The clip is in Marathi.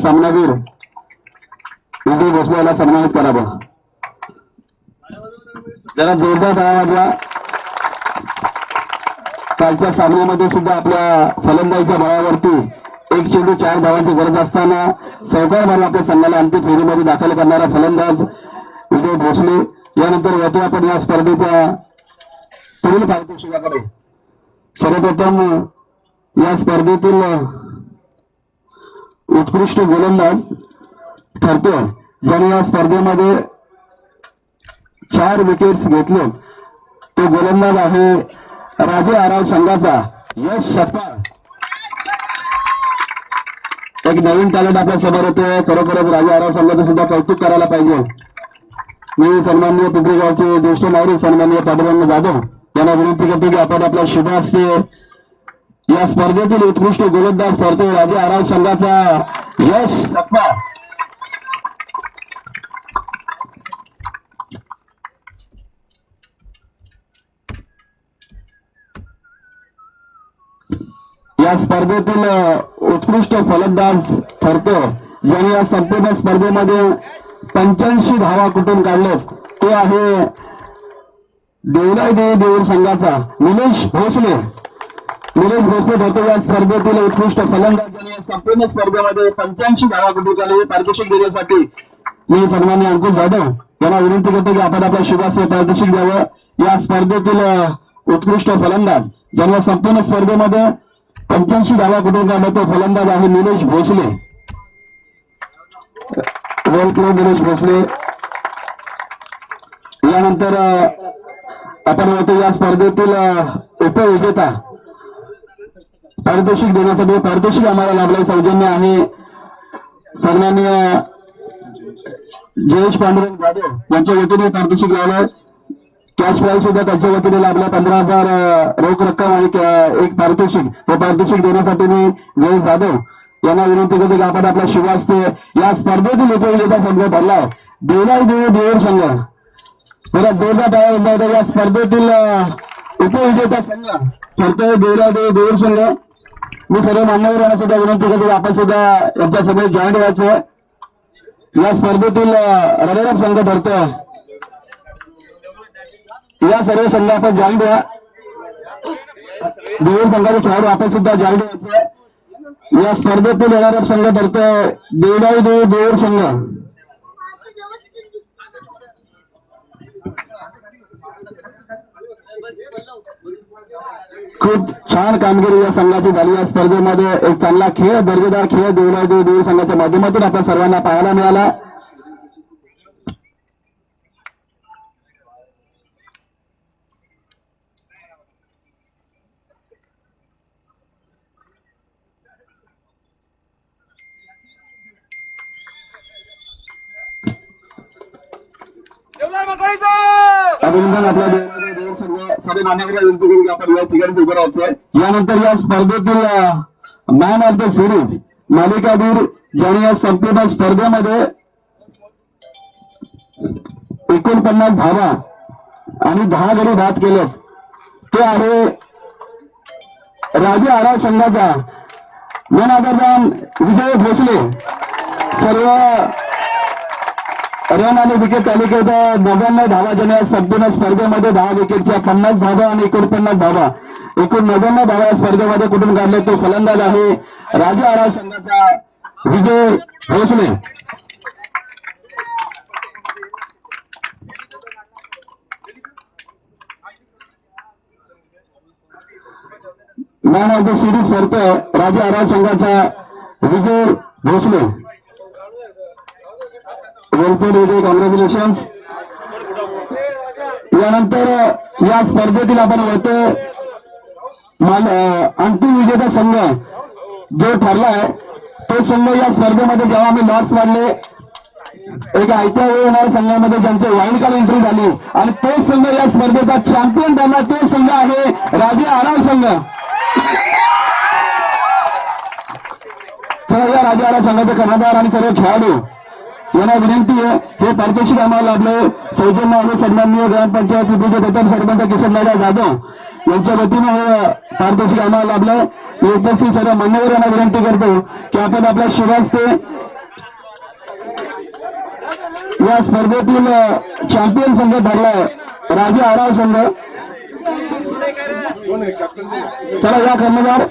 सामनावीर विजय भोसले याला सन्मानित करावं. जरा जोरदार टाळ्या वाजवा. कालच्या सामन्यामध्ये सुद्धा आपल्या फलंदाजीच्या बळावरती 1 चेंडू 4 धावांची गरज असताना सहकार मारून आपल्या संघाला अंतिम फेरीमध्ये दाखल करणारा फलंदाज विजय भोसले. यानंतर वळतो आपण या स्पर्धेच्या पुढील पारितोषिकाकडे. सर्वप्रथम या स्पर्धेतील उत्कृष्ट गोलंदाज ठरतो ज्याने या स्पर्धेमध्ये 4 विकेट्स घेतले तो गोलंदाज आहे राजे आराव संघाचा यश सपकाळ. एक नवीन टॅलेंट आपल्या समोर येतोय. खरोखरच राजे आराव संघाचं सुद्धा कौतुक करायला पाहिजे. मी सन्माननीय पिंपरी गावचे ज्येष्ठ नागरिक सन्माननीय पांडुरंग जाधव यांना विनंती करतो की आपण आपल्या शुभ हस्ते या स्पर्धेतील उत्कृष्ट गोलंदाज ठरतो राजे आराव संघाचा यश सपकाळ. या स्पर्धेतील उत्कृष्ट फलंदाज ठरतो ज्याने या संपूर्ण स्पर्धेमध्ये 85 धावा कुठून काढले तो आहे देवराई देऊर संघाचा निलेश भोसले. निलेश भोसले ठरतो या स्पर्धेतील उत्कृष्ट फलंदाज ज्याने या संपूर्ण स्पर्धेमध्ये 85 धावा कुठून काढले. पारितोषिक देण्यासाठी मी सन्माननीय अंकुश जाधव यांना विनंती करतो की आपण आपल्या शुभाशय पारितोषिक द्यावं. या स्पर्धेतील उत्कृष्ट फलंदाज ज्याने या संपूर्ण स्पर्धेमध्ये 85 धावा कुठून काढला तो फलंदाज आहे निलेश भोसले. वेल प्ले निलेश भोसले. यानंतर आपण होतो या स्पर्धेतील उपविजेता पारितोषिक देण्यासाठी पारितोषिक आम्हाला लाभले सौजन्य आहे सन्माननीय जयेश पांडुरंग जाधव यांच्या वतीने पारितोषिक लावलं. कॅश प्राईज सुद्धा त्यांच्या वतीने लाभला 15,000 रोख रक्कम आणि एक पारितोषिक. हे पारितोषिक देण्यासाठी मी जयेश जाधव यांना विनंती करतो की आपण आपल्या शुभ हस्ते या स्पर्धेतील उपविजेता संघ ठरलाय देवराई देऊर संघ. मला जोरदार टाळ्या. या स्पर्धेतील उपविजेता संघ ठरतोय देवराई देऊर संघ. मी सर्व मान्यवरांना सुद्धा विनंती करतो की आपण सुद्धा यांच्या समोर जॉईन व्हायचं. या स्पर्धेतील रनरअप संघ ठरतोय. या सर्व संघ आपण जॉईन द्या. देऊर संघाचे खेळाडू आपण सुद्धा जॉईन द्यायचे. या स्पर्धेतील रनरअप संघ ठरतोय देवराई देऊर संघ. खूप छान कामगिरी या संघाची झाली. या स्पर्धेमध्ये एक चांगला खेळ दर्जेदार खेळ देवराई देऊर संघाच्या माध्यमातून आपल्या सर्वांना पाहायला मिळाला. अभिनंदन आपल्या देऊर संघ. सर्व मान्यवरांना विनंती करू की आपण या ठिकाणी उभं राहायचंय. यानंतर या स्पर्धेतील मॅन ऑफ द सिरीज मालिकावीर ज्याने या संपूर्ण स्पर्धेमध्ये 49 धावा आणि 10 गडी बाद केले ते आहे राजे आराव संघाचा मन आदरदान विजय भोसले. सर्व रन आणि विकेट तालिकेत 99 धावा ज्याने संपूर्ण स्पर्धेमध्ये 10 विकेटच्या 50 धावा आणि 49 धावा एकूण 99 धावा या स्पर्धेमध्ये कुठून काढले तो फलंदाज आहे राजे आराव संघाचा Vijay Bhosale. Man of the series ठरतोय राजे आराव संघाचा विजय भोसले. वेलफेअर विजय कॉंग्रॅच्युलेशन. यानंतर या स्पर्धेतील आपण होतो अंतिम विजेता संघ जो ठरलाय तो संघ या स्पर्धेमध्ये जेव्हा आम्ही लॉट्स वाढले एक ऐत्या वेळ येणाऱ्या संघामध्ये ज्यांचे वाईल्ड कार्ड एंट्री झाली आणि तो संघ या स्पर्धेचा चॅम्पियन ठरला तो संघ आहे राजे आराव संघ. सर्व या राजे आराव संघाचे कर्णधार आणि सर्व खेळाडू यांना विनंती आहे हे पारितोषिक आम्हाला लाभले सौजन्य आहे सन्माननीय ग्रामपंचायत विभागीय प्रथम सरपंच किशोरदादा जाधव यांच्या वतीने हे पारितोषिक आम्हाला लाभलंय. मी उपस्थित सर्व मान्यवर यांना विनंती करतो की आपण आपल्या शिरस्ते या स्पर्धेतील चॅम्पियन संघ ठरलाय राजे आराव संघ. चला या कर्णधार